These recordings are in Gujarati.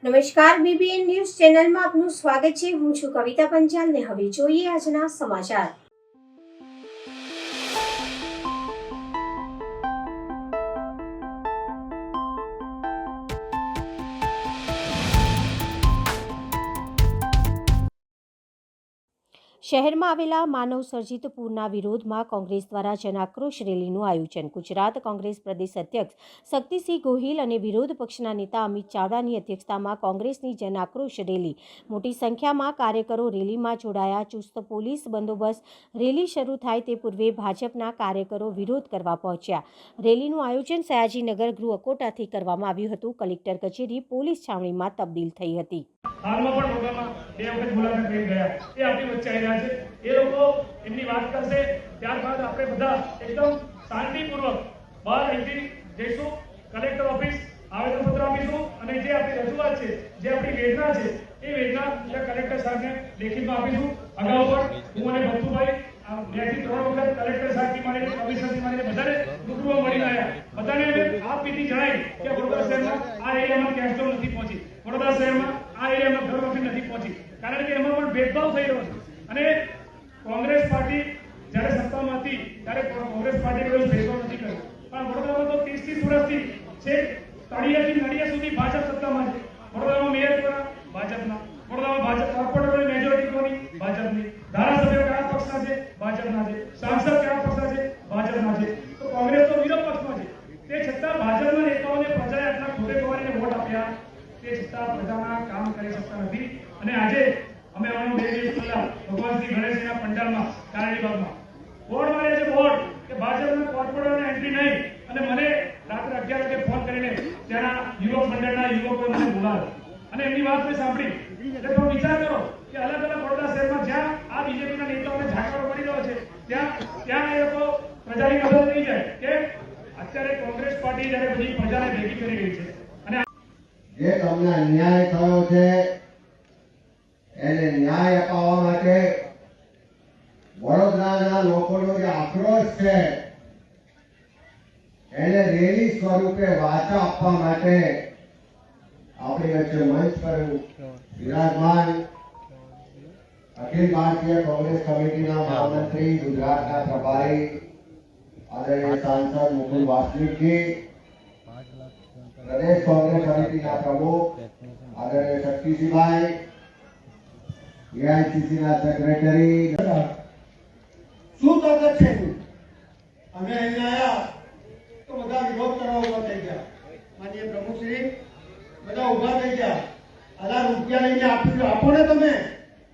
નમસ્કાર, બીબીએન ન્યૂઝ ચેનલમાં આપનું સ્વાગત છે। હું છું કવિતા પંચાલ ને હવે જોઈએ આજના સમાચાર। શહેરમાં આવેલા માનવ સર્જિત પૂરના વિરોધમાં કોંગ્રેસ દ્વારા જનાક્રોશ રેલીનું આયોજન। ગુજરાત કોંગ્રેસ પ્રદેશ અધ્યક્ષ શક્તિસિંહ ગોહિલ અને વિરોધ પક્ષના નેતા અમિત ચાવડાની અધ્યક્ષતામાં કોંગ્રેસની જનાક્રોશ રેલી। મોટી સંખ્યામાં કાર્યકરો રેલીમાં જોડાયા। ચુસ્ત પોલીસ બંદોબસ્ત। રેલી શરૂ થાય તે પૂર્વે ભાજપના કાર્યકરો વિરોધ કરવા પહોંચ્યા। રેલીનું આયોજન સયાજીનગર ગૃહ અકોટાથી કરવામાં આવ્યું હતું। કલેક્ટર કચેરી પોલીસ છાવણીમાં તબદીલ થઈ હતી। હાલમાં પણ લોકોમાં બે વખત મુલાકાત કરી ગયા એ આપણી વચ્ચે આવી રહ્યા છે। એ લોકો એમની વાત કરશે, ત્યારબાદ આપણે બધા એકદમ શાંતિપૂર્વક બહાર અહીંથી જઈશું, કલેક્ટર ઓફિસ આવેદનપત્ર આપીશું અને જે આપણી રજૂઆત છે, જે આપણી વેદના છે, એ વેદના કલેક્ટર સાહેબને લેખિતમાં આપીશું। અગાઉ પણ હું અને ભક્તુભાઈ 2 થી 3 વખત કલેક્ટર સાહેબની મારીને કમિશનરની મારીને બધાને રૂબરૂ મળીને આવ્યા। બધાને આ પીટી જણાવી કે વડોદરા શહેરમાં આ એરિયામાં કેસ્ટો નથી પહોંચી, વડોદરા શહેરમાં આ એરિયામાં ઘર વખત નથી પહોંચી, કારણ કે એમાં પણ ભેદભાવ થઈ રહ્યો છે। અને કોંગ્રેસ પાર્ટી જ્યારે સત્તામાં હતી ત્યારે કોંગ્રેસ પાર્ટીએ કોઈ ભેદભાવ નથી કર્યો, પણ વડોદરામાં તો 30 વર્ષથી છે તળિયાથી નડિયા સુધી ભાજપ સત્તામાં છે। વડોદરામાં મેયર કોના? ભાજપના। વડોદરામાં ભાજપ કોર્પોરેટરની મેજોરિટી કોની? ભાજપની। ધારાસભ્યો કયા પક્ષના છે? ભાજપના છે। સાંસદ કયા પક્ષના છે? ભાજપના છે। તો કોંગ્રેસ તો વિરોધ પક્ષમાં છે, તે છતાં ભાજપના નેતાઓને પ્રજાએ આટલા ખોટે ખોવારીને વોટ આપ્યા, તે છતાં પ્રજાના કામ કરી શકતા નથી। અને આજે અમે 2 દિવસ પહેલા ભગવાન શ્રી ગણેશજીના પંડાલમાં કારણીબાગમાં બોર્ડ માર્યા છે, બોર્ડ કે ભાજપના કોર્પોરેટરને એન્ટ્રી નહીં। અને મને રાત્રે 11 વાગે ફોન કરીને ત્યાંના યુવક મંડળના યુવકોએ મને બોલાવ્યો અને એમની વાત મેં સાંભળી। એટલે તમે વિચાર કરો કે અલગ અલગ વડોદરા શહેરમાં જ્યાં આ બીજેપીના નેતાઓને ઝાકળ પડી રહ્યો છે, ત્યાં એ લોકો પ્રજાની મદદ નહીં જાય કે અત્યારે કોંગ્રેસ પાર્ટી જ્યારે બધી પ્રજાને ભેગી કરી રહી છે અને જે તમને અન્યાય થયો છે એને ન્યાય અપાવવા માટે વડોદરાના લોકોનો જે આક્રોશ છે એને રેલી સ્વરૂપે વાચા આપવા માટે આપણી વચ્ચે મંચ પર વિરાજમાન અખિલ ભારતીય કોંગ્રેસ કમિટીના મહામંત્રી, ગુજરાતના પ્રભારી આદરણીય સાંસદ મુકુલ વાસનિકજી, પ્રદેશ કોંગ્રેસ સમિતિના પ્રમુખ આદરણીય શક્તિસિંહભાઈ, એઆઈસીસીના સેક્રેટરી, શું તાકાત છે? અમે અહીંયા આવ્યા તો બધા વિરોધ કરવા ઉભા થઈ ગયા। માનનીય પ્રમુખશ્રી બધા ઉભા થઈ ગયા। આલા રૂપિયા લઈને આપો ને, તમે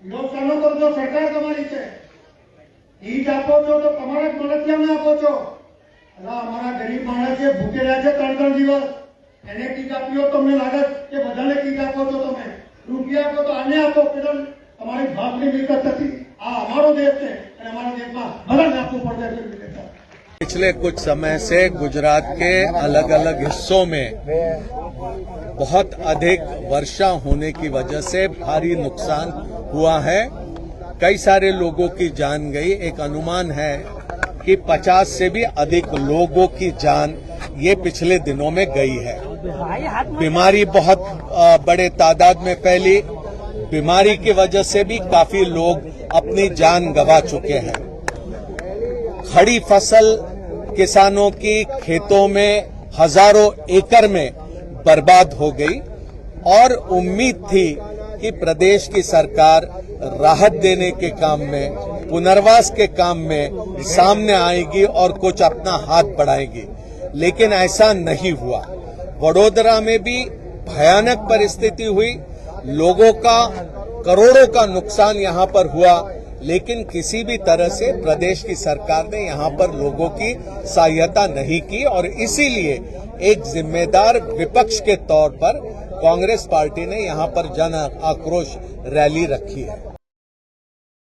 વિરોધ ચાલો કરજો, સરકાર તમારી છે, ઈ જ આપો છો તો તમારા જ મળતિયાને આપો છો। અમારા ગરીબ માણસ છે, ભૂખે રહ્યા છે 3 દિવસ, એને કીટ આપી તો તમને લાગે કે બધાને કીટ આપો છો, તમે રૂપિયા આપો તો આને આપો, પેલો તમારી બાપની મિલકત નથી। આ અમારો દેશ છે અને અમારા દેશમાં બધાને આપવું પડશે। पिछले कुछ समय से गुजरात के अलग अलग हिस्सों में बहुत अधिक वर्षा होने की वजह से भारी नुकसान हुआ है। कई सारे लोगों की जान गई। एक अनुमान है कि 50 से भी अधिक लोगों की जान ये पिछले दिनों में गई है। बीमारी बहुत बड़े तादाद में फैली। बीमारी की वजह से भी काफी लोग अपनी जान गंवा चुके हैं। खड़ी फसल किसानों की खेतों में हजारों एकड़ में बर्बाद हो गई और उम्मीद थी कि प्रदेश की सरकार राहत देने के काम में, पुनर्वास के काम में सामने आएगी और कुछ अपना हाथ बढ़ाएगी, लेकिन ऐसा नहीं हुआ। वडोदरा में भी भयानक परिस्थिति हुई। लोगों का करोड़ों का नुकसान यहां पर हुआ, लेकिन किसी भी तरह से प्रदेश की सरकार ने यहां पर लोगों की सहायता नहीं की और इसीलिए एक जिम्मेदार विपक्ष के तौर पर कांग्रेस पार्टी ने यहां पर जन आक्रोश रैली रखी है।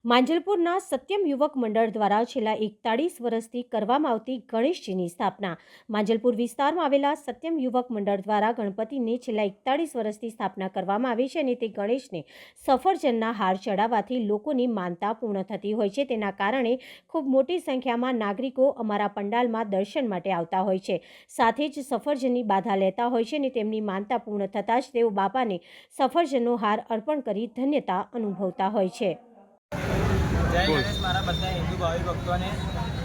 માંજલપુરના સત્યમ યુવક મંડળ દ્વારા છેલ્લા 41 વર્ષથી કરવામાં આવતી ગણેશજીની સ્થાપના. માંજલપુર વિસ્તારમાં આવેલા સત્યમ યુવક મંડળ દ્વારા ગણપતિને છેલ્લા 41 વર્ષથી સ્થાપના કરવામાં આવે છે અને તે ગણેશને સફરજનના હાર ચડાવવાથી લોકોની માનતા પૂર્ણ થતી હોય છે. તેના કારણે ખૂબ મોટી સંખ્યામાં નાગરિકો અમારા પંડાલમાં દર્શન માટે આવતા હોય છે. સાથે જ સફરજનની બાધા લેતા હોય છે અને તેમની માનતા પૂર્ણ થતાં જ તેઓ બાપાને સફરજનનો હાર અર્પણ કરી ધન્યતા અનુભવતા હોય છે. જય ગણેશ. મારા બધા હિન્દુ ભાવિ ભક્તોને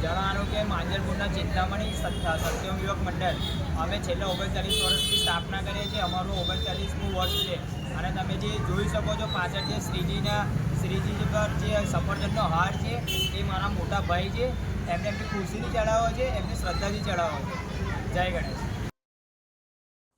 જણાવવાનું કે માંજલપુરના ચિંતામણી સત્યમ યુવક મંડળ અમે છેલ્લા 39 વર્ષથી સ્થાપના કરીએ છીએ. અમારું 39મું વર્ષ છે અને તમે જે જોઈ શકો છો પાછળ જે શ્રીજી પર જે સફરજનનો હાર છે એ મારા મોટા ભાઈ છે. એમને એમની ખુશીથી ચડાવો છે, એમની શ્રદ્ધાથી ચડાવો છે. જય ગણેશ.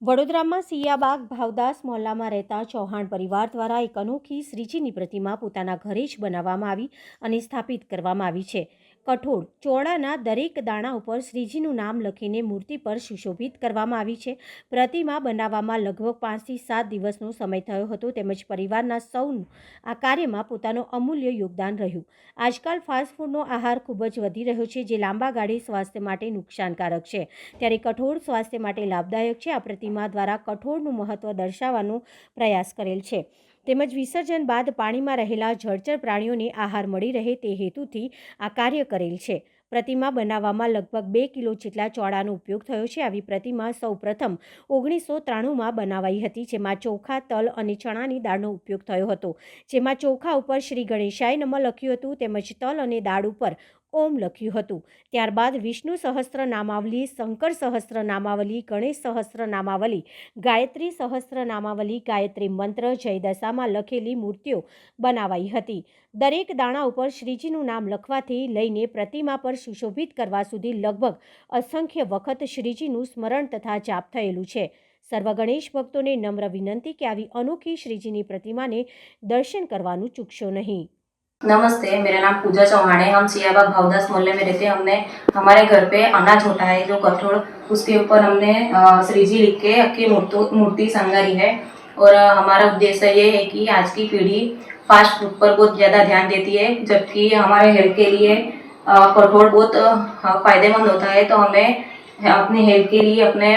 વડોદરામાં સિયાબાગ ભાવદાસ મોહલ્લામાં રહેતા ચૌહાણ પરિવાર દ્વારા એક અનોખી શ્રીજીની પ્રતિમા પોતાના ઘરે જ બનાવવામાં આવી અને સ્થાપિત કરવામાં આવી છે. કઠોળ ચોળાના દરેક દાણા ઉપર શ્રીજીનું નામ લખીને મૂર્તિ પર સુશોભિત કરવામાં આવી છે. પ્રતિમા બનાવવામાં લગભગ 5 થી 7 દિવસનો સમય થયો હતો. તેમજ પરિવારના સૌનું આ કાર્યમાં પોતાનું અમૂલ્ય યોગદાન રહ્યું. આજકાલ ફાસ્ટ ફૂડનો આહાર ખૂબ જ વધી રહ્યો છે, જે લાંબા ગાળે સ્વાસ્થ્ય માટે નુકસાનકારક છે. ત્યારે કઠોળ સ્વાસ્થ્ય માટે લાભદાયક છે. આ પ્રતિમા દ્વારા કઠોળનું મહત્વ દર્શાવવાનો પ્રયાસ કરેલ છે. તેમજ વિસર્જન બાદ પાણીમાં રહેલા જળચર પ્રાણીઓને આહાર મળી રહે તે હેતુથી આ કાર્ય કરેલ છે. પ્રતિમા બનાવવામાં લગભગ 2 કિલો જેટલા ચોળાનો ઉપયોગ થયો છે. આવી પ્રતિમા સૌ પ્રથમ 1993માં બનાવાઈ હતી, જેમાં ચોખા, તલ અને ચણાની દાળનો ઉપયોગ થયો હતો. જેમાં ચોખા ઉપર શ્રી ગણેશાય નમઃ લખ્યું હતું તેમજ તલ અને દાળ ઉપર ઓમ લખ્યું હતું. ત્યારબાદ વિષ્ણુ સહસ્ત્ર નામાવલી, શંકર સહસ્ત્ર નામાવલી, ગણેશ સહસ્ત્ર નામાવલી, ગાયત્રી સહસ્ત્ર નામાવલી, ગાયત્રી મંત્ર, જયદશામાં લખેલી મૂર્તિઓ બનાવાઈ હતી. દરેક દાણા ઉપર શ્રીજીનું નામ લખવાથી લઈને પ્રતિમા પર સુશોભિત કરવા સુધી લગભગ અસંખ્ય વખત શ્રીજીનું સ્મરણ તથા જાપ થયેલું છે. સર્વ ગણેશ ભક્તોને નમ્ર વિનંતી કે આવી અનોખી श्रीजी प्रतिमा ने दर्शन करवानु चूकशो नहीं। नमस्ते, मेरा नाम पूजा चौहान है। हम सियाबाग भावदास मोहल्ले में रहते हैं। हमने हमारे घर पे अनाज होता है जो कठोल, उसके ऊपर हमने श्रीजी लिख के की मूर्ति संगारी है। और हमारा उद्देश्य ये है कि आज की पीढ़ी फास्ट फूड पर बहुत ज़्यादा ध्यान देती है, जबकि हमारे हेल्थ के लिए कठोल बहुत फायदेमंद होता है। तो हमें अपनी हेल्थ के लिए अपने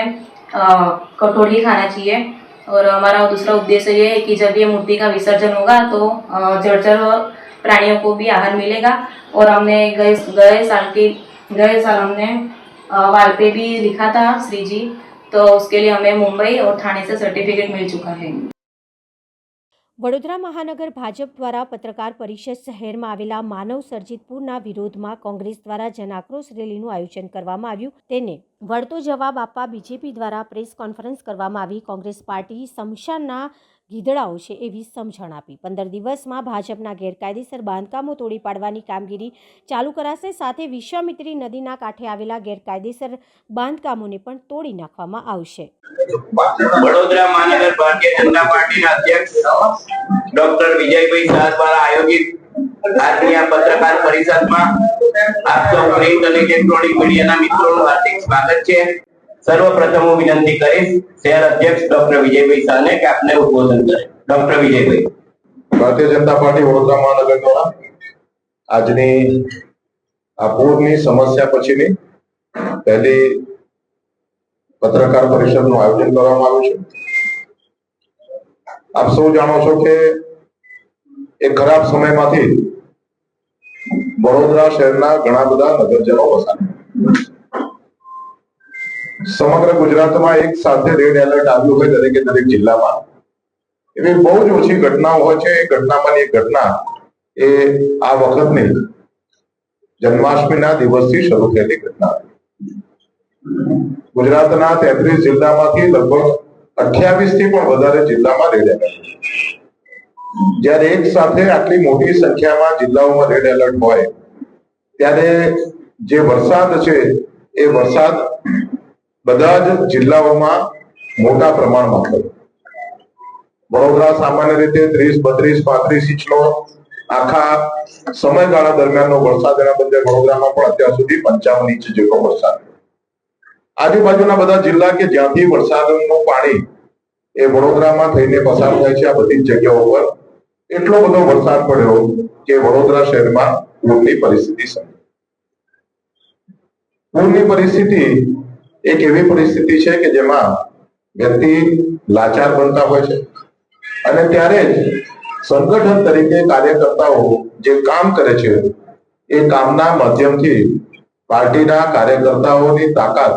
कठोल ही खाना चाहिए। और हमारा दूसरा उद्देश्य ये है कि जब ये मूर्ति का विसर्जन होगा तो जर्जर प्राणियों को भी आहार मिलेगा। और हमने गए साल हमने वाल पे भी लिखा था श्री जी, तो उसके लिए हमें मुंबई और थाने से सर्टिफिकेट मिल चुका है। વડોદરા મહાનગર ભાજપ દ્વારા પત્રકાર પરિષદ શહેરમાં આવેલા માનવ સર્જિત પૂરના વિરોધમાં કોંગ્રેસ દ્વારા જનાક્રોશ રેલીનું આયોજન કરવામાં આવ્યું. તેને વળતો જવાબ આપવા બીજેપી દ્વારા પ્રેસ કોન્ફરન્સ કરવામાં આવી. કોંગ્રેસ પાર્ટી શમશાનના ગીધડાઓ છે એવી સમજણ આપી. 15 દિવસમાં ભાજપના ગેરકાયદેસર બાંધકામો તોડી પાડવાની કામગીરી ચાલુ કરાશે. સાથે વિશ્વામિત્રી નદીના કાંઠે આવેલા ગેરકાયદેસર બાંધકામોને પણ તોડી નાખવામાં આવશે. વડોદરા મહાનગર ભારતીય જનતા પાર્ટીના અધ્યક્ષ ડોક્ટર વિજયભાઈ શાહ દ્વારા આયોજિત આજની આ પત્રકાર પરિષદમાં આપ સૌ પ્રિન્ટ અને ઇલેક્ટ્રોનિક મીડિયાના મિત્રોનું હાર્દિક સ્વાગત છે. સર્વપ્રથમ હું વિનંતી કરીશ શહેર અધ્યક્ષ ડોક્ટર વિજયભાઈ શાહને કે આપને ઉદ્બોધન કરે. ડોક્ટર વિજયભાઈ. ભારતીય જનતા પાર્ટી વડોદરા મહાનગર દ્વારા આજની આ પૂરની સમસ્યા પછીની પહેલી પત્રકાર પરિષદનું આયોજન કરવામાં આવ્યું છે. આપ સૌ જાણો છો કે એક ખરાબ સમયમાંથી વડોદરા શહેરના ઘણા બધા નગરજનો વસાવે. સમગ્ર ગુજરાતમાં એક સાથે રેડ એલર્ટ આવ્યું હોય દરેક જિલ્લામાં. એવી બહુ જ ઓછી ઘટનાઓ હોય છે. એ ઘટનામાંની એક ઘટના એ આ વખતની જન્માષ્ટમીના દિવસથી શરૂ થયેલી ઘટના. ગુજરાતના 33 જિલ્લામાંથી લગભગ 28 થી પણ વધારે જિલ્લામાં રેડ એલર્ટ. જ્યારે એક સાથે આટલી મોટી સંખ્યામાં જિલ્લાઓમાં રેડ એલર્ટ હોય ત્યારે જે વરસાદ છે એ વરસાદ બધા જ જિલ્લાઓમાં મોટા પ્રમાણમાં થયો. વડોદરા સામાન્ય રીતે 30, 32, 35 ઇંચનો આખા સમયગાળા દરમિયાનનો વરસાદ, એના બદલે વડોદરામાં પણ અત્યાર સુધી 55 ઇંચ જેટલો વરસાદ. આજુબાજુના બધા જિલ્લા કે જ્યાંથી વરસાદનું પાણી એ વડોદરામાં થઈને પસાર થાય છે, આ બધી જગ્યાઓ પર એટલો બધો વરસાદ પડ્યો કે વડોદરા શહેરમાં પૂરની પરિસ્થિતિ સર્જાઈ. પૂરની પરિસ્થિતિ એક એવી પરિસ્થિતિ છે કે જેમાં વ્યક્તિ લાચાર બનતા હોય છે અને ત્યારે જ સંગઠન તરીકે કાર્યકર્તાઓ જે કામ કરે છે એ કામના માધ્યમથી પાર્ટીના કાર્યકર્તાઓની તાકાત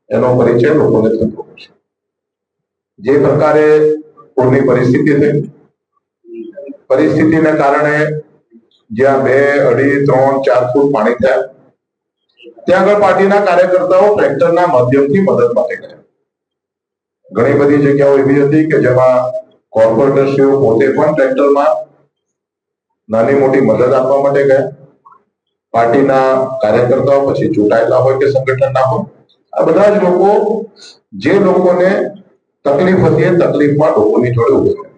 એનો પરિચય લોકોને થતો હોય છે. જે પ્રકારે પૂરની પરિસ્થિતિ થઈ, પરિસ્થિતિને કારણે જ્યાં 2, 2.5, 3, 4 ફૂટ પાણી થયા ત્યાં આગળ પાર્ટીના કાર્યકર્તાઓ ટ્રેક્ટરના માધ્યમથી મદદ માટે ગયા. ઘણી બધી જગ્યાઓ એવી હતી કે જેમાં કોર્પોરેટરશ્રીઓ પોતે પણ ટ્રેક્ટરમાં નાની મોટી મદદ આપવા માટે ગયા. પાર્ટીના કાર્યકર્તાઓ પછી ચૂંટાયેલા હોય કે સંગઠનના હોય, આ બધા જ લોકો જે લોકોને તકલીફ હતી એ તકલીફમાં લોકોની જોડે ઉભા રહ્યા.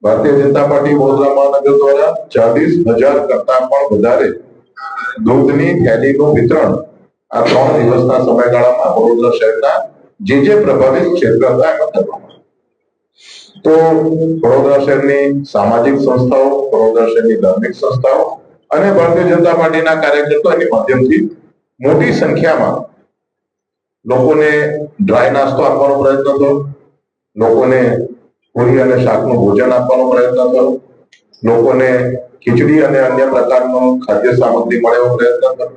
ભારતીય જનતા પાર્ટી વડોદરા મહાનગર દ્વારા 40,000 કરતા પણ વધારે દૂધની થેલીનું વિતરણ આ 3 દિવસના સમયગાળામાં વડોદરા શહેરના જે પ્રભાવિત ક્ષેત્ર હતા એમાં કરવામાં આવ્યું. તો વડોદરા શહેરની સામાજિક સંસ્થાઓ, વડોદરા શહેરની ધાર્મિક સંસ્થાઓ અને ભારતીય જનતા પાર્ટીના કાર્યકર્તાઓની માધ્યમથી મોટી સંખ્યામાં લોકોને ડ્રાય નાસ્તો આપવાનો પ્રયત્ન થયો, લોકોને પૂરી અને શાકનું ભોજન આપવાનો પ્રયત્ન થયો, લોકોને ખીચડી અને અન્ય પ્રકારનો ખાદ્ય સામગ્રી મળે એવો પ્રયત્ન થયો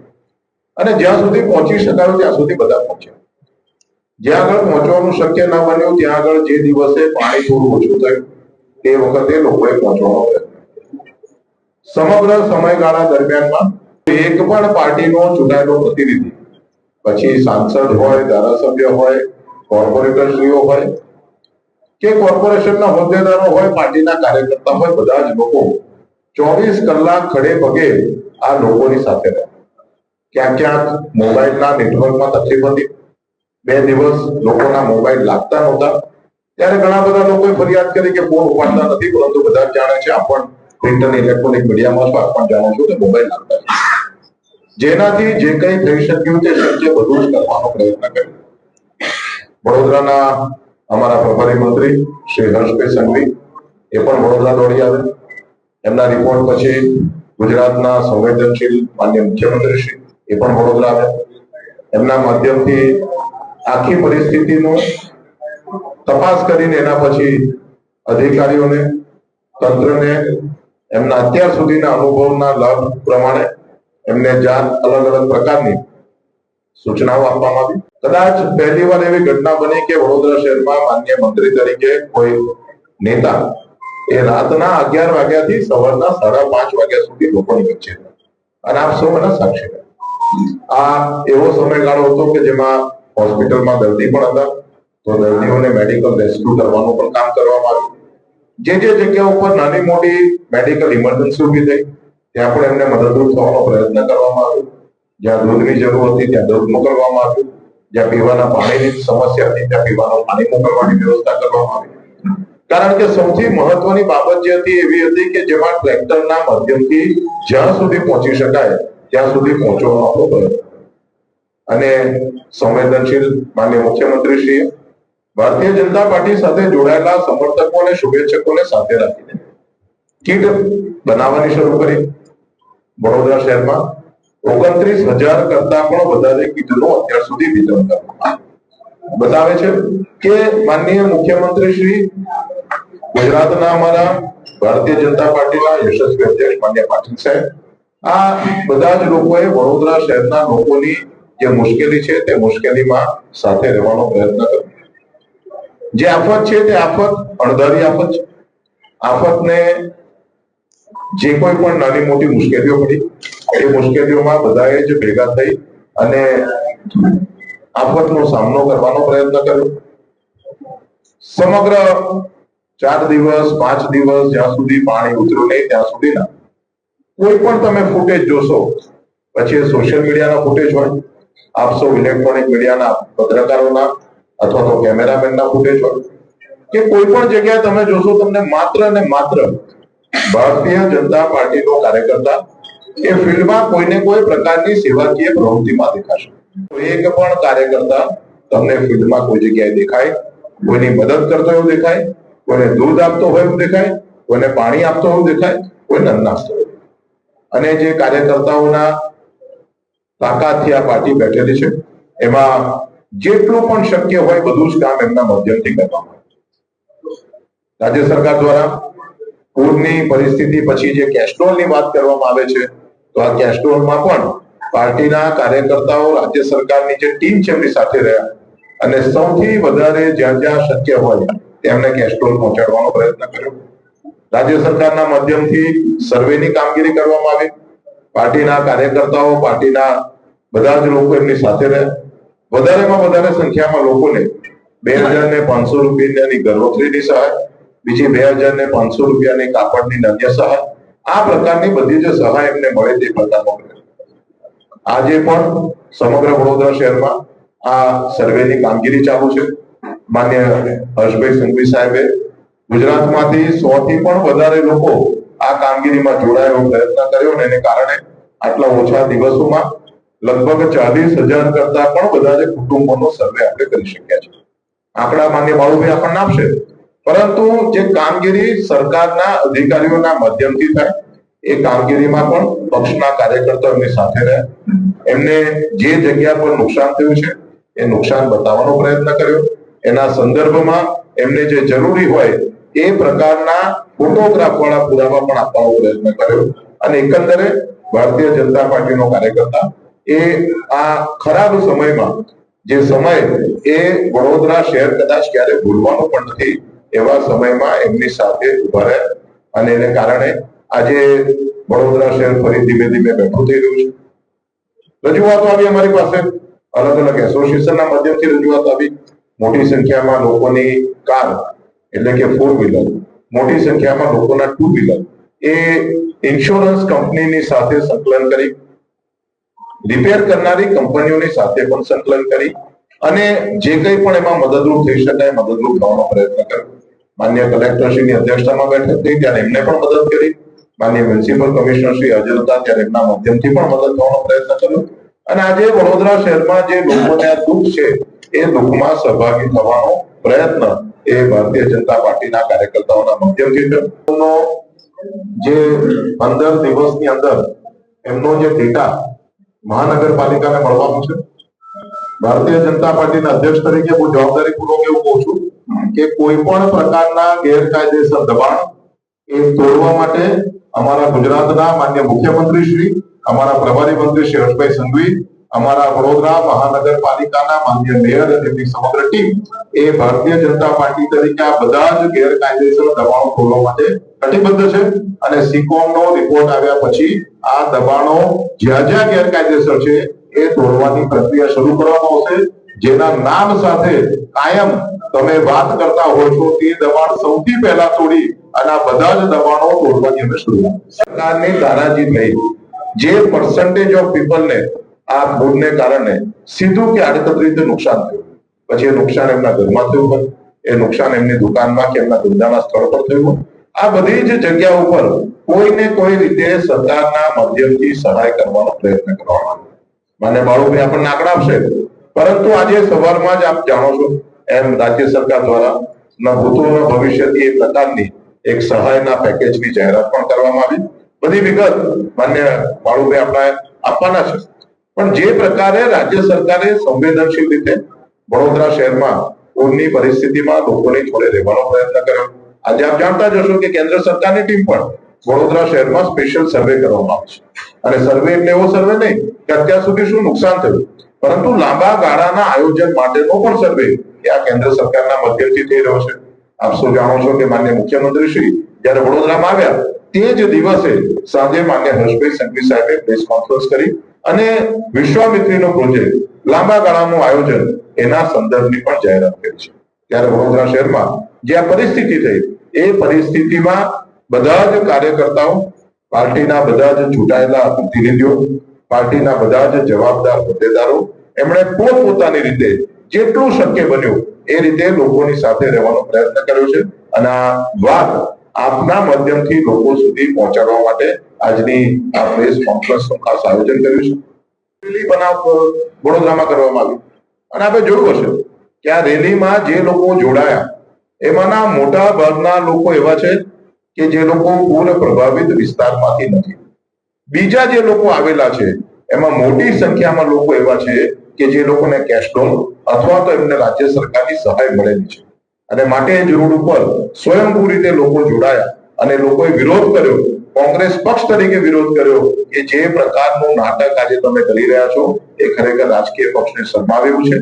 અને જ્યાં સુધી પહોંચી શકાય ત્યાં સુધી બધા પહોંચ્યા. જ્યાં આગળ પહોંચવાનું શક્ય ન બન્યું ત્યાં આગળ જે દિવસે પાણી થોડું ઓછું થયું તે વખતે લોકોએ પહોંચવાનો પ્રયત્ન. સમગ્ર સમયગાળા દરમિયાનમાં એક પણ પાર્ટીનો ચૂંટાયેલો પ્રતિનિધિ, પછી સાંસદ હોય, ધારાસભ્ય હોય, કોર્પોરેટરશ્રીઓ હોય કે કોર્પોરેશનના હોદ્દેદારો હોય, પાર્ટીના કાર્યકર્તા હોય, બધા જ લોકો 24 કલાક ખડે પગે આ લોકોની સાથે રહ્યા. ક્યાંક મોબાઈલના નેટવર્કમાં તકલીફ હતી, 2 દિવસ લોકોના મોબાઈલ લાગતા નહોતા. ત્યારે ઘણા બધા લોકોએ ફરિયાદ કરી કે ફોન ઉપાડતા નથી, પરંતુ બધા જ જાણે છે, આપ પણ પ્રિન્ટ અને ઇલેક્ટ્રોનિક મીડિયામાં આપ પણ જાણો છો કે મોબાઈલ લાગતા છે. જેનાથી જે કંઈ થઈ શક્યું તે શક્ય બધું જ કરવાનો પ્રયત્ન કર્યો. વડોદરાના અમારા પ્રભારી મંત્રી શ્રી હર્ષભાઈ સંઘવી એ પણ વડોદરા દોડી આવે. એમના રિપોર્ટ પછી ગુજરાતના સંવેદનશીલ માન્ય મુખ્યમંત્રી શ્રી એ પણ વડોદરા આવે. એમના માધ્યમથી આખી પરિસ્થિતિનું તપાસ કરીને એના પછી અધિકારીઓને, તંત્રને એમના અત્યાર સુધીના અનુભવના લાભ પ્રમાણે એમને અલગ અલગ પ્રકારની સૂચનાઓ આપવામાં આવી. કદાચ પહેલી વાર એવી ઘટના બની કે વડોદરા શહેરમાં માન્ય મંત્રી તરીકે કોઈ નેતા એ રાતના 11 વાગ્યાથી સવારના 5:30 વાગ્યા સુધી લોકોની વચ્ચે, અને આપ સૌ એના સાક્ષી. આ એવો સમયગાળો હતો કે જેમાં હોસ્પિટલમાં દર્દી પણ હતા, તો દર્દીઓને મેડિકલ રેસ્ક્યુ કરવાનું પણ કામ કરવામાં આવ્યું. જે જગ્યા ઉપર નાની મોટી મેડિકલ ઇમરજન્સી ઉભી થઈ ત્યાં પણ એમને મદદરૂપ થવાનો પ્રયત્ન કરવામાં આવ્યો. જ્યાં દૂધની જરૂર હતી ત્યાં દૂધ મોકલવામાં આવ્યું, જ્યાં પીવાના પાણીની સમસ્યા હતી ત્યાં પીવાનું પાણી મોકલવાની વ્યવસ્થા કરવામાં આવી. કારણ કે સૌથી મહત્વની બાબત જે હતી એવી હતી કે જેમાં ટ્રેક્ટરના માધ્યમથી જ્યાં સુધી પહોંચી શકાય ત્યાં સુધી પહોંચવાનો આપણો પ્રયત્ન. અને સંવેદનશીલ માન્ય મુખ્યમંત્રીશ્રીએ ભારતીય જનતા પાર્ટી સાથે જોડાયેલા સમર્થકો અને શુભેચ્છકોને સાથે રાખીને કીટ બનાવવાની શરૂ કરી. વડોદરા શહેરમાં 29,000 કરતા પણ વધારે કીટનું અત્યાર સુધી વિતરણ કરવામાં બતાવે છે કે માનનીય મુખ્યમંત્રી શ્રી, ગુજરાતના અમારા ભારતીય જનતા પાર્ટીના યશસ્વી અધ્યક્ષ માન્ય પાટીલ સાહેબ, આ બધા જ લોકોએ વડોદરા શહેરના લોકોની જે મુશ્કેલી છે તે મુશ્કેલીમાં સાથે રહેવાનો પ્રયત્ન કર્યો. જે આફત છે તે આફત અણધારી આફત છે. આફતને જે કોઈ પણ નાની મોટી મુશ્કેલીઓ પડી એ મુશ્કેલીઓમાં બધાએ જ ભેગા થઈ અને આફતનો સામનો કરવાનો પ્રયત્ન કર્યો. સમગ્ર 4 દિવસ 5 દિવસ જ્યાં સુધી પાણી ઉતર્યું નહીં ત્યાં સુધીના કોઈ પણ તમે ફૂટેજ જોશો, પછી સોશિયલ મીડિયાના ફૂટેજ હોય, આપ સૌ ઇલેક્ટ્રોનિક મીડિયાના પત્રકારોના અથવા તો કેમેરામેનના ફૂટેજ હોય કે કોઈ પણ જગ્યાએ તમે જોશો, તમને માત્ર ને માત્ર ભારતીય જનતા પાર્ટીનો કાર્યકર્તા એ ફિલ્ડમાં કોઈને કોઈ પ્રકારની સેવાકીય પ્રવૃત્તિમાં દેખાશે. એક પણ કાર્યકર્તા તમને ફિલ્ડમાં કોઈ જગ્યાએ દેખાય, કોઈની મદદ કરતો એવું દેખાય, કોઈને દૂધ આપતો હોય એવું દેખાય, કોઈને પાણી આપતો એવું દેખાય, કોઈને અન્ન આપતો એવું. અને જે કાર્યકર્તાઓના તાકાતથી આ પાર્ટી બેઠેલી છે, એમાં જેટલું પણ શક્ય હોય બધું જ કામ એમના માધ્યમથી કરવામાં આવે. રાજ્ય સરકાર દ્વારા પૂરની પરિસ્થિતિ પછી જે કેસ્ટ્રોલની વાત કરવામાં આવે છે, તો આ કેસ્ટ્રોલમાં પણ પાર્ટીના કાર્યકર્તાઓ રાજ્ય સરકારની જે ટીમ છે એમની સાથે રહ્યા અને સૌથી વધારે જ્યાં જ્યાં શક્ય હોય તેમને કેસ્ટ્રોલ પહોંચાડવાનો પ્રયત્ન કર્યો. રાજ્ય સરકારના માધ્યમથી સર્વેની કામગીરી કરવામાં આવી. પાર્ટીના કાર્યકર્તાઓ, પાર્ટીના બધા જ લોકો એમની સાથે રહ્યા. વધારેમાં વધારે સંખ્યામાં લોકોને 2,500 રૂપિયાની ઘરવખરીની સહાય, બીજી 2,500 રૂપિયાની કાપડની નાન્ય સહાય, આ પ્રકારની બધી જે સહાય એમને મળે તે પ્રકારનો આજે પણ સમગ્ર વડોદરા શહેરમાં આ સર્વેની કામગીરી ચાલુ છે. માન્ય હર્ષભાઈ સંઘવી સાહેબે ગુજરાતમાંથી 100 થી પણ વધારે લોકો આ કામગીરીમાં જોડાયો પ્રયત્ન કર્યો અને એને કારણે આટલા ઓછા દિવસોમાં લગભગ 40,000 કરતા પણ વધારે કુટુંબોનો સર્વે આપણે કરી શક્યા છે. આંકડા માન્ય બાળુભાઈ આપણને આપશે, પરંતુ જે કામગીરી સરકારના અધિકારીઓના માધ્યમથી થાય એ કામગીરીમાં પણ પક્ષના કાર્યકર્તાઓ એમની સાથે રહે. એમને જે જગ્યા પર નુકસાન થયું છે એ નુકસાન બતાવવાનો પ્રયત્ન કર્યો. એના સંદર્ભમાં એમને જે જરૂરી હોય એ પ્રકારના ફોટોગ્રાફ વાળા પુરાવા પણ આપવાનો પ્રયત્ન કર્યો. અને એકંદરે ભારતીય જનતા પાર્ટીનો કાર્યકર્તા એ આ ખરાબ સમયમાં જે સમય એ વડોદરા શહેર કદાચ ક્યારે ભૂલવાનું પણ નથી એવા સમયમાં એમની સાથે ઉભા રહ્યા અને એને કારણે આજે વડોદરા શહેર ફરી ધીમે ધીમે બેઠું થઈ રહ્યું છે. રજૂઆતો આવી અમારી પાસે, અલગ અલગ એસોસિએશનના માધ્યમથી રજૂઆત આવી. મોટી સંખ્યામાં લોકોની કાર એટલે કે 4-વ્હીલર, મોટી સંખ્યામાં લોકોના 2-વ્હીલર એ ઇન્સ્યોરન્સ કંપનીની સાથે સંકલન કરી, રિપેર કરનારી કંપનીઓની સાથે પણ સંકલન કરી અને જે કંઈ પણ એમાં મદદરૂપ થઈ શકાય મદદરૂપ થવાનો પ્રયત્ન કર્યો. માન્ય કલેક્ટરશ્રીની અધ્યક્ષતામાં બેઠક થઈ ત્યારે એમને પણ મદદ કરી. માન્ય મ્યુનિસિપલ કમિશનર શ્રી હાજર હતા ત્યારે એમના માધ્યમથી પણ મદદ થવાનો પ્રયત્ન કર્યો. અને આજે વડોદરા શહેરમાં જે લોકોને આ દુઃખ છે એ દુઃખમાં સહભાગી થવાનો પ્રયત્ન એ ભારતીય જનતા પાર્ટીના કાર્યકર્તાઓના માધ્યમથી થયો. જે 15 દિવસની અંદર એમનો જે ડેટા મહાનગરપાલિકાને મળવાનું છે, ભારતીય જનતા પાર્ટીના અધ્યક્ષ તરીકે હું જવાબદારીપૂર્વક એવું કહું છું કે કોઈ પણ પ્રકારના ગેરકાયદેસર દબાણ એ તોડવા માટે અમારા ગુજરાતના માન્ય મુખ્યમંત્રી શ્રી, અમારા પ્રભારી મંત્રી શ્રી હર્ષભાઈ સંઘવી, અમારા વડોદરા મહાનગરપાલિકાના માન્ય મેયર અને તેમની સમગ્ર ટીમ એ ભારતીય જનતા પાર્ટી તરીકે આ બધા જ ગેરકાયદેસર દબાણો તોડવા માટે કટિબદ્ધ છે. અને સિકોમનો રિપોર્ટ આવ્યા પછી આ દબાણો જ્યાં જ્યાં ગેરકાયદેસર છે એ તોડવાની પ્રક્રિયા શરૂ કરવામાં આવશે. જેના નામ સાથે કાયમ તમે વાત કરતા હો છો તે દબાણ સૌથી પહેલા તોડી અને આ બધા જ દબાણો તોડવાની અમે શરૂઆત. સરકારની તારાજી થઈ જે પર્સન્ટેજ ઓફ પીપલને આ પૂરને કારણે સીધું કે આડકતરી રીતે નુકસાન થયું, પછી એ નુકસાન એમના ઘરમાં થયું હોય, એ નુકસાન એમની દુકાનમાં કે એમના ધંધાના સ્થળ પર થયું હોય, આ બધી જ જગ્યા ઉપર કોઈને કોઈ રીતે સરકારના માધ્યમથી સહાય કરવાનો પ્રયત્ન કરવામાં આવે. માન્ય બાળુભાઈ આપણને આંકડા આપશે, પરંતુ આજે સવારમાં જ આપ જાણો છો એમ રાજ્ય સરકાર દ્વારા ભૂતપૂર્વ ભવિષ્યથી એ પ્રકારની એક સહાયના પેકેજની જાહેરાત પણ કરવામાં આવી. બધી વિગત માન્ય બાળુભાઈ આપણે આપવાના છે. પણ જે પ્રકારે રાજ્ય સરકારે સંવેદનશીલ રીતે વડોદરા શહેરમાં પૂરની પરિસ્થિતિમાં લોકોની જોડે રહેવાનો પ્રયત્ન કર્યો. આજે આપ જાણતા જ હશો કે કેન્દ્ર સરકારની ટીમ પણ વડોદરા શહેરમાં સ્પેશિયલ સર્વે કરવામાં આવે છે. અને સર્વે એટલે એવો સર્વે નહીં કે અત્યાર સુધી શું નુકસાન થયું, પરંતુ લાંબા ગાળાના આયોજન માટેનો પણ સર્વે એ આ કેન્દ્ર સરકારના માધ્યમથી થઈ રહ્યો છે. આપ સૌ જાણો છો કે માન્ય મુખ્યમંત્રી શ્રી જયારે વડોદરામાં આવ્યા તે જ દિવસે સાંજે માન્ય હર્ષભાઈ સંઘવી સાહેબે પ્રેસ કોન્ફરન્સ કરી અને વિશ્વામિત્રીનો પ્રોજેક્ટ લાંબા ગાળાનું આયોજન એના સંદર્ભની પણ જાહેરાત કરી છે. ત્યારે વડોદરા શહેરમાં જે આ પરિસ્થિતિ થઈ એ પરિસ્થિતિમાં બધા જ કાર્યકર્તાઓ, પાર્ટીના બધા જ ચૂંટાયેલા પ્રતિનિધિઓ, પાર્ટીના બધા જ જવાબદાર હોદ્દેદારો એમણે પોતપોતાની રીતે જેટલું શક્ય બન્યું એ રીતે લોકોની સાથે રહેવાનો પ્રયત્ન કર્યો છે. અને આ વાત આપના માધ્યમથી લોકો સુધી પહોંચાડવા માટે આજની આ પ્રેસ કોન્ફરન્સનું ખાસ આયોજન કર્યું છે. રેલી વડોદરામાં કરવામાં આવી અને આપણે જોયું હશે કે આ રેલીમાં જે લોકો જોડાયા એમાંના મોટા ભાગના લોકો એવા છે કે જે લોકો પૂર પ્રભાવિત વિસ્તારમાંથી નથી. બીજા જે લોકો આવેલા છે એમાં મોટી સંખ્યામાં લોકો એવા છે કે જે લોકોને કેશ લોન અથવા તો એમને રાજ્ય સરકારની સહાય મળેલી છે અને માટે જ રોડ ઉપર સ્વયંભૂ રીતે લોકો જોડાયા અને લોકોએ વિરોધ કર્યો. કોંગ્રેસ પક્ષ તરીકે વિરોધ કર્યો કે જે પ્રકારનું નાટક આજે તમે કરી રહ્યા છો એ ખરેખર રાજકીય પક્ષને શરમાવ્યું છે.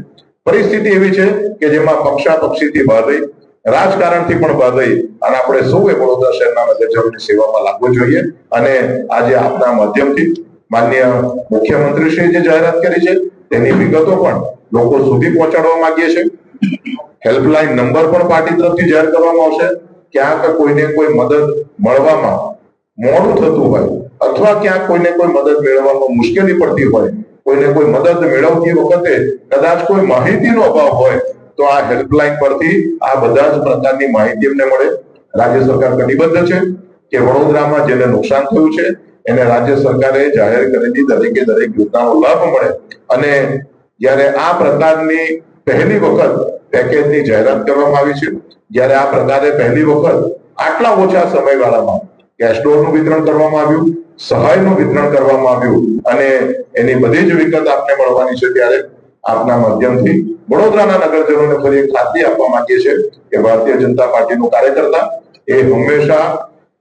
પરિસ્થિતિ એવી છે કે જેમાં પક્ષાપક્ષીથી બહાર રહી, રાજકારણથી પણ બહાર રહી અને આપણે સૌએ વડોદરા શહેરના નગરજનોની સેવામાં લાગવું જોઈએ. અને આજે આપના માધ્યમથી માનનીય મુખ્યમંત્રીશ્રીએ જે જાહેરાત કરી છે તેની વિગતો પણ લોકો સુધી પહોંચાડવા માંગીએ છીએ. હેલ્પલાઇન નંબર પણ પાર્ટી તરફથી જાહેર કરવામાં આવશે. ક્યાંક કોઈને કોઈ મદદ મળવામાં મોડું થતું હોય અથવા ક્યાંક કોઈને કોઈ મદદ મેળવવામાં મુશ્કેલી પડતી હોય, કોઈને કોઈ મદદ મેળવતી વખતે કદાચ કોઈ માહિતીનો અભાવ હોય તો આ હેલ્પલાઇન પરથી આ બધા જ પ્રકારની માહિતી એમને મળે. રાજ્ય સરકાર કટિબદ્ધ છે કે વડોદરામાં જેને નુકસાન થયું છે એને રાજ્ય સરકારે જાહેર કરેલી દરેકે દરેક યોજનાનો લાભ મળે. અને જ્યારે આ પ્રકારની પહેલી વખત પેકેજની જાહેરાત કરવામાં આવી છે, જ્યારે આ પ્રકારે પહેલી વખત આટલા ઓછા સમયગાળામાં કેશ ડોલનું વિતરણ કરવામાં આવ્યું, સહાયનું વિતરણ કરવામાં આવ્યું અને એની બધી જ વિગત આપને મળવાની છે, ત્યારે આપના માધ્યમથી વડોદરાના નગરજનોને ફરી એક ખાતરી આપવા માંગીએ છીએ કે ભારતીય જનતા પાર્ટીનો કાર્યકર્તા એ હંમેશા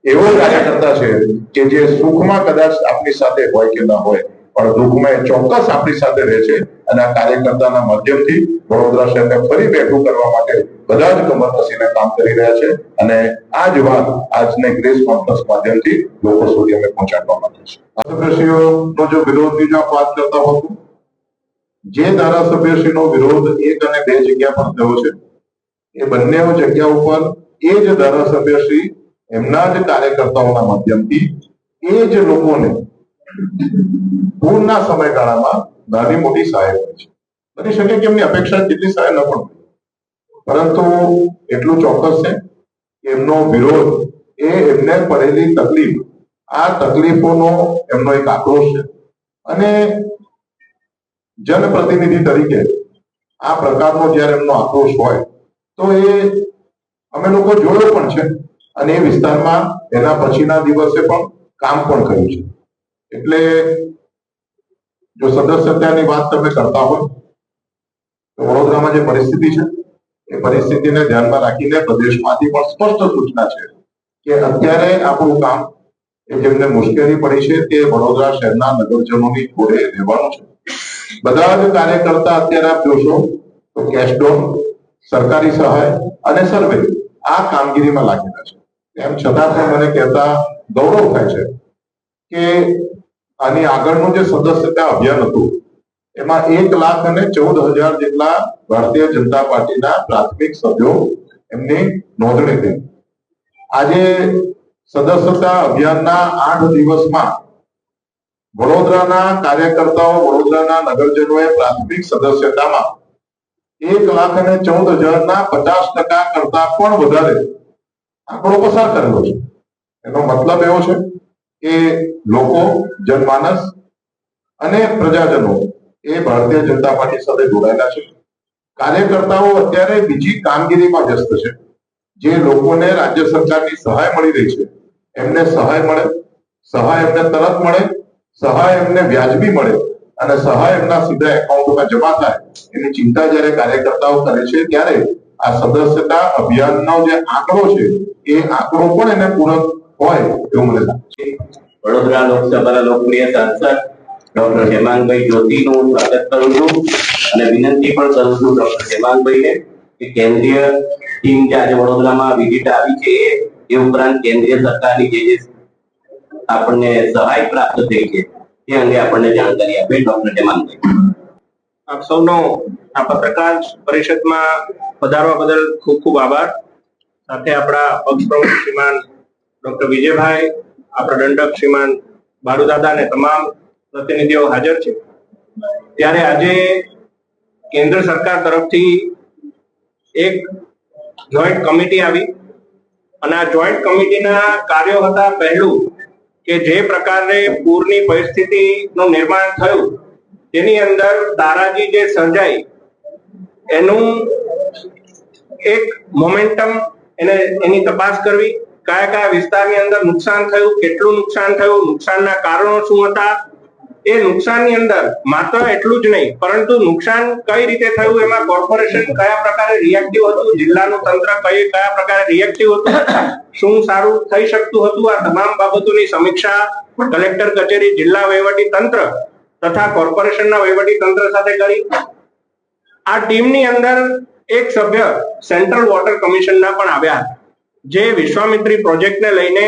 એવો કાર્યકર્તા છે કે જે સુખમાં કદાચ આપની સાથે હોય કે ના હોય પણ દુઃખમાં એ ચોક્કસ આપણી સાથે રહે છે. અને આ કાર્યકર્તાના માધ્યમથી વડોદરા શહેરને ફરી બેઠું કરવા માટે બધા જ કમર કસીને કામ કરી રહ્યા છે અને આ જ વાત આજને ગ્રેસ કોન્ફરન્સ માધ્યમથી લોકો સુધી અમે પહોંચાડવા માંગીએ છીએ. ધારાસભ્યશ્રીઓનો જો વિરોધની જો વાત કરતા હોત, જે ધારાસભ્યશ્રીનો વિરોધ 1 અને 2 જગ્યા પર થયો છે એ બંને જગ્યા ઉપર એ જ ધારાસભ્યશ્રી એમના જ કાર્યકર્તાઓના માધ્યમથી એ જ લોકોને પૂરના સમયગાળામાં નાની મોટી સહાય કરી છે. બની શકે કે એમની અપેક્ષા જેટલી સહાય ન પણ, પરંતુ એટલું ચોક્કસ છે કે એમનો વિરોધ એ એમને પડેલી તકલીફ, આ તકલીફોનો એમનો એક આક્રોશ છે. અને જનપ્રતિનિધિ તરીકે આ પ્રકારનો જ્યારે એમનો આક્રોશ હોય તો એ અમે લોકો જોયો પણ છે અને એ વિસ્તારમાં એના પછીના દિવસે પણ કામ પણ કર્યું છે. એટલે જો સદસ્યતાની વાત તમે કરતા હોય તો વડોદરામાં જે પરિસ્થિતિ છે એ પરિસ્થિતિને ધ્યાનમાં રાખીને પ્રદેશમાંથી પણ સ્પષ્ટ સૂચના છે કે અત્યારે આપણું કામ એ જેમને મુશ્કેલી પડી છે તે વડોદરા શહેરના નગરજનોની જોડે રહેવાનું છે. બધા જ કાર્યકર્તા અત્યારે આપ જોશો તો કેશ ડોન, સરકારી સહાય અને સર્વે આ કામગીરીમાં લાગેલા છે. એમ છતાં પણ મને કહેતા ગૌરવ થાય છે કે આની આગળનું જે સદસ્યતા અભિયાન હતું એમાં 1,14,000 જેટલા ભારતીય જનતા પાર્ટીના પ્રાથમિક સભ્યો એમની નોંધણી થઈ. આજે સદસ્યતા અભિયાનના 8 દિવસમાં વડોદરાના કાર્યકર્તાઓ, વડોદરાના નગરજનોએ પ્રાથમિક સદસ્યતામાં 1,14,000ના 50% કરતા પણ વધારે આંકડો પસાર કરેલો છે. એનો મતલબ એવો છે કે લોકો, જનમાનસ અને પ્રજાજનો એ ભારતીય જનતા પાર્ટી સાથે જોડાયેલા છે. કાર્યકર્તાઓ અત્યારે બીજી કામગીરીમાં વ્યસ્ત છે. જે લોકોને રાજ્ય સરકારની સહાય મળી રહી છે એમને સહાય મળે, સહાય એમને તરત મળે, સહાય એમને વ્યાજબી મળે અને સહાય એમના સીધા એકાઉન્ટમાં જમા થાય એની ચિંતા જ્યારે કાર્યકર્તાઓ કરે છે ત્યારે આ સદસ્યતા અભિયાનનો જે આંકડો છે એ આંકડો પણ એને પૂરક હોય એવું મને લાગે છે. વડોદરા લોકસભાના લોકપ્રિય સાંસદ ડોક્ટર હેમાંગભાઈ જોશીનું સ્વાગત કરું છું અને વિનંતી પણ કરું છું ડોક્ટર હેમાંગભાઈને કે કેન્દ્રીય ટીમ જે આજે વડોદરામાં વિઝિટ આવી છે એ ઉપરાંત કેન્દ્રીય સરકારની જે આપણને સહાય પ્રાપ્ત થઈ છે એ અંગે આપણને જાણકારી આપે ડોક્ટર હેમાંગભાઈ. આપ સૌનો આ પત્રકાર પરિષદમાં પધારવા બદલ ખૂબ ખૂબ આભાર. સાથે આપણા પક્ષ પ્રમુખ શ્રીમાન ડોક્ટર વિજયભાઈ, આપણા દંડક શ્રીમાન બાળુદાદા અને તમામ પ્રતિનિધિઓ હાજર છે. ત્યારે આજે કેન્દ્ર સરકાર તરફથી એક જોઈન્ટ કમિટી આવી અને આ જોઈન્ટ કમિટીના કાર્યો હતા પહેલું કે જે પ્રકારે પૂરની પરિસ્થિતિનું નિર્માણ થયું તેની અંદર તારાજી જે સર્જાઈ એનું એક મોમેન્ટમ એની તપાસ કરવી, કયા કયા વિસ્તારની અંદર નુકસાન થયું, કેટલું નુકસાન થયું, નુકસાનના કારણો શું હતા, એ નુકસાનની અંદર માત્ર એટલું જ નહીં પરંતુ નુકસાન કઈ રીતે થયું, એમાં કોર્પોરેશન કયા પ્રકારે રિએક્ટિવ હતું, જિલ્લાનું તંત્ર કયા પ્રકારે રિએક્ટિવ હતું, શું સારું થઈ શકતું હતું, આ તમામ બાબતોની સમીક્ષા કલેક્ટર કચેરી, જિલ્લા વહીવટી તંત્ર તથા કોર્પોરેશનના વહીવટી તંત્ર સાથે કરી. આ ટીમની અંદર એક સભ્ય સેન્ટ્રલ વોટર કમિશનના પણ આવ્યા, જે વિશ્વામિત્રી પ્રોજેક્ટને લઈને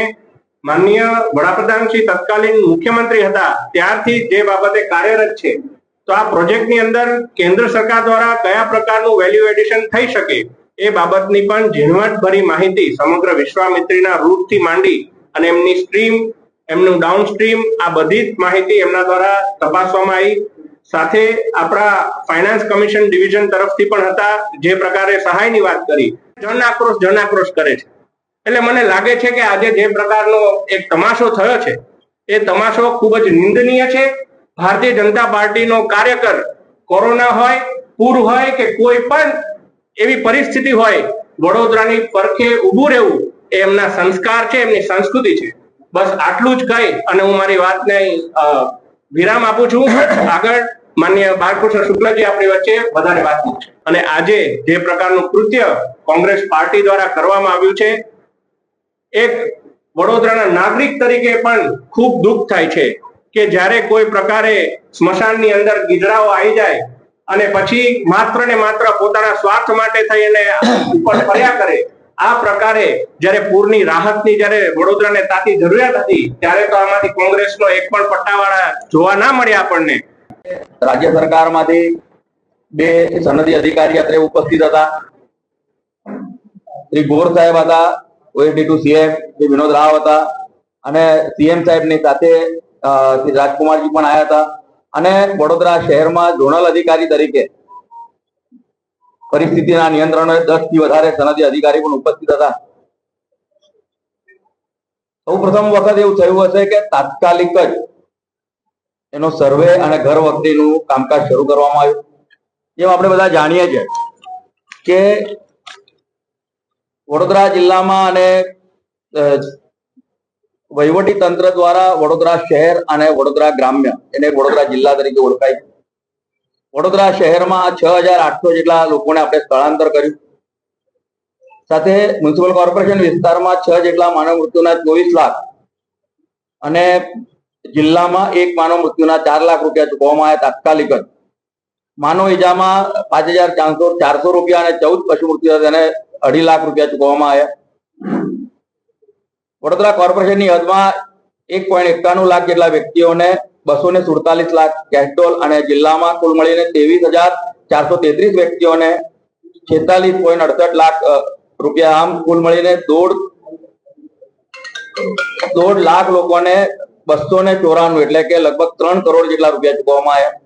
માનનીય વડાપ્રધાન શ્રી તત્કાલીન મુખ્યમંત્રી હતા ત્યારથી જે બાબતે કાર્યરત છે. તો આ પ્રોજેક્ટની અંદર કેન્દ્ર સરકાર દ્વારા કયા પ્રકારનું વેલ્યુ એડિશન થઈ શકે એ બાબતની પણ ઝીણવટભરી માહિતી સમગ્ર વિશ્વામિત્રીના રૂટથી માંડી અને એમની સ્ટ્રીમ, એમનું ડાઉન સ્ટ્રીમ, આ બધી જ માહિતી એમના દ્વારા તપાસવામાં આવી. સાથે આપણા ફાઇનાન્સ કમિશન ડિવિઝન તરફથી પણ હતા, જે પ્રકારે સહાયની વાત કરી. જન આક્રોશ કરે છે. એટલે મને લાગે છે કે આજે જે પ્રકારનો એક તમાશો થયો છે એ તમાશો ખૂબ જ નિંદનીય છે. ભારતીય જનતા પાર્ટીનો કાર્યકર કોરોના હોય, પૂર હોય કે કોઈ પણ એવી પરિસ્થિતિ હોય, વડોદરાની પડખે ઊભું રહેવું એ એમના સંસ્કાર છે, એમની સંસ્કૃતિ છે. બસ આટલું જ કહી અને હું મારી વાતને વિરામ આપું છું. આગળ માનનીય બાલકૃષ્ણ શુક્લજી આપણી વચ્ચે વધારે વાત કરશે. અને આજે જે પ્રકારનું કૃત્ય કોંગ્રેસ પાર્ટી દ્વારા કરવામાં આવ્યું છે, એક વડોદરાના નાગરિક તરીકે પણ ખૂબ દુઃખ થાય છે કે જ્યારે કોઈ પ્રકારે સ્મશાનની અંદર ગીધડાઓ આવી જાય અને પછી માત્ર ને માત્ર પોતાના સ્વાર્થ માટે થઈને ઉપર ફર્યા કરે. આ પ્રકારે જ્યારે પૂરની રાહતની જ્યારે વડોદરાને તાતી જરૂરિયાત હતી ત્યારે તો આમાંથી કોંગ્રેસનો એક પણ પટ્ટાવાળા જોવા ના મળ્યા આપણને. રાજ્ય સરકારમાંથી 2 સનદી અધિકારી અત્રે ઉપસ્થિત હતા. શ્રી ગોર સાહેબ હતા, OSD2 CM શ્રી વિનોદ રાવ હતા, અને CM સાહેબની સાથે શ્રી રાજકુમારજી પણ આવ્યા હતા. અને વડોદરા શહેરમાં ઝોનલ અધિકારી તરીકે પરિસ્થિતિના નિયંત્રણો 10 થી વધારે સનદી અધિકારી પણ ઉપસ્થિત હતા. સૌ પ્રથમ વખત એવું થયું હશે કે તાત્કાલિક જ એનો સર્વે અને ઘર વખરીનું કામકાજ શરૂ કરવામાં આવ્યું. જેમ આપણે બધા જાણીએ છીએ કે વડોદરા જિલ્લામાં અને વહીવટી તંત્ર દ્વારા વડોદરા શહેર અને વડોદરા ગ્રામ્ય, એને વડોદરા જિલ્લા તરીકે ઓળખાય છે. વડોદરા શહેરમાં 6800 જેટલા લોકોને આપણે સ્થળાંતર કર્યું. સાથે મ્યુનિસિપલ કોર્પોરેશન વિસ્તારમાં 6 જેટલા માનવ મૃત્યુના 24 લાખ અને જિલ્લામાં 1 માનવ મૃત્યુના 4 લાખ રૂપિયા ચૂકવવામાં આવ્યા તાત્કાલિક જ. માનવ ઈજામાં 5400 રૂપિયા અને 14 પશુ મૃત્યુ તેને 2.5 લાખ રૂપિયા ચૂકવવામાં આવ્યા. વડોદરા કોર્પોરેશનની હદમાં 1.91 લાખ જેટલા વ્યક્તિઓને 247 લાખ કેસ્ટોલ અને જિલ્લામાં કુલ મળીને 23,433 વ્યક્તિઓને 46.68 લાખ રૂપિયા, આમ કુલ મળીને 1.5 લાખ લોકોને 294 એટલે કે લગભગ 3 કરોડ જેટલા રૂપિયા ચૂકવવામાં આવ્યા.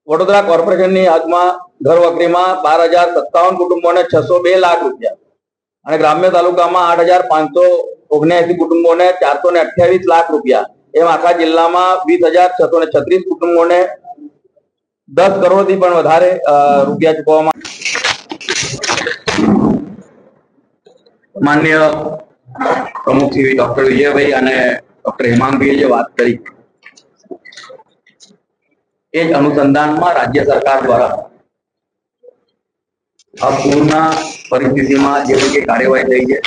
વડોદરા કોર્પોરેશનની હદમાં ઘર વખરીમાં 12,057 કુટુંબોને 602 લાખ રૂપિયા અને ગ્રામ્ય તાલુકામાં 8,579 કુટુંબોને 428 લાખ રૂપિયા, એમ આખા જિલ્લામાં 20,636 કુટુંબોને 10 કરોડથી પણ વધારે રૂપિયા ચૂકવવામાં. માન્ય પ્રમુખ શ્રી ડોક્ટર વિજયભાઈ અને ડોક્ટર હેમાંગભાઈએ જે વાત કરી એ જ અનુસંધાનમાં રાજ્ય સરકાર દ્વારા આ પૂરના પરિસ્થિતિમાં જે રીતે કાર્યવાહી થઈ છે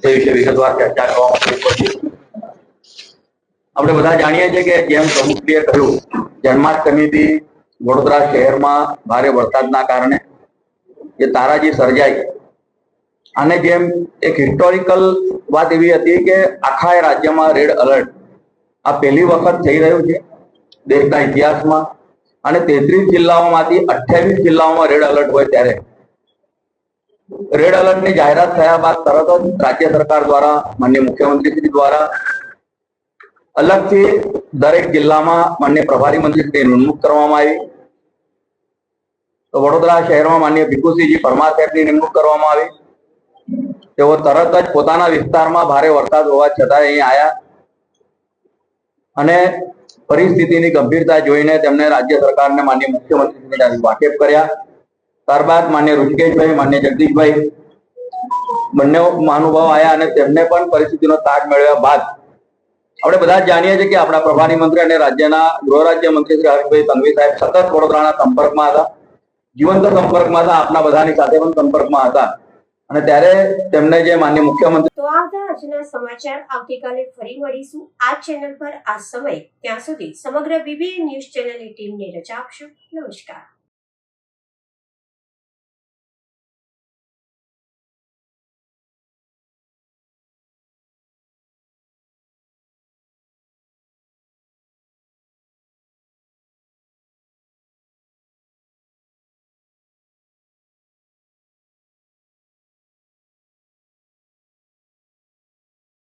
તે વિશે વિગતવાર ચર્ચા કરવા માટે આપણે બધા જાણીએ છીએ કે જેમ પ્રમુખજીએ કહ્યું, જન્માષ્ટમીથી વડોદરા શહેરમાં ભારે વરસાદના કારણે જે તારાજી સર્જાઈ, અને જેમ એક હિસ્ટોરિકલ વાત એવી હતી કે આખા રાજ્યમાં રેડ એલર્ટ આ પહેલી વખત થઈ રહ્યું છે દેશના ઇતિહાસમાં, અને 33 જિલ્લાઓમાંથી 28 જિલ્લાઓમાં રેડ એલર્ટ હોય ત્યારે રેડ એલર્ટની જાહેરાત થયા બાદ તરત જ રાજ્ય સરકાર દ્વારા, માનનીય મુખ્યમંત્રી શ્રી દ્વારા અલગથી દરેક જિલ્લામાં માનનીય પ્રભારી મંત્રીશ્રીની નિમણૂક કરવામાં આવી. તો વડોદરા શહેરમાં માનનીય ભીખુસિંહજી પરમાર સાહેબની નિમણૂક કરવામાં આવી. તેઓ તરત જ પોતાના વિસ્તારમાં ભારે વરસાદ હોવા છતાં અહીં આવ્યા અને પરિસ્થિતિની ગંભીરતા જોઈને તેમને રાજ્ય સરકારને માનનીય મુખ્યમંત્રીશ્રીને વાકેફ કર્યા. ત્યારબાદ માનનીય ઋષિકેશભાઈ, માનનીય જગદીશભાઈ બંને મહાનુભાવો આવ્યા અને તેમને પણ પરિસ્થિતિનો તાગ મેળવ્યા બાદ આપણે બધા જ જાણીએ છીએ કે આપણા પ્રભારી મંત્રી અને રાજ્યના ગૃહ રાજ્ય મંત્રી શ્રી હર્ષભાઈ સંઘવી સાહેબ સતત વડોદરાના સંપર્કમાં હતા, જીવંત સંપર્કમાં હતા, આપના બધાની સાથે પણ સંપર્કમાં હતા અને ત્યારે તેમને જે માનનીય મુખ્યમંત્રી. તો આ હતા આજના સમાચાર. આવતીકાલે ફરી મળીશું આ ચેનલ પર આ સમય. ત્યાં સુધી સમગ્ર BBN ન્યૂઝ ચેનલની ટીમને રજા આપશો. નમસ્કાર.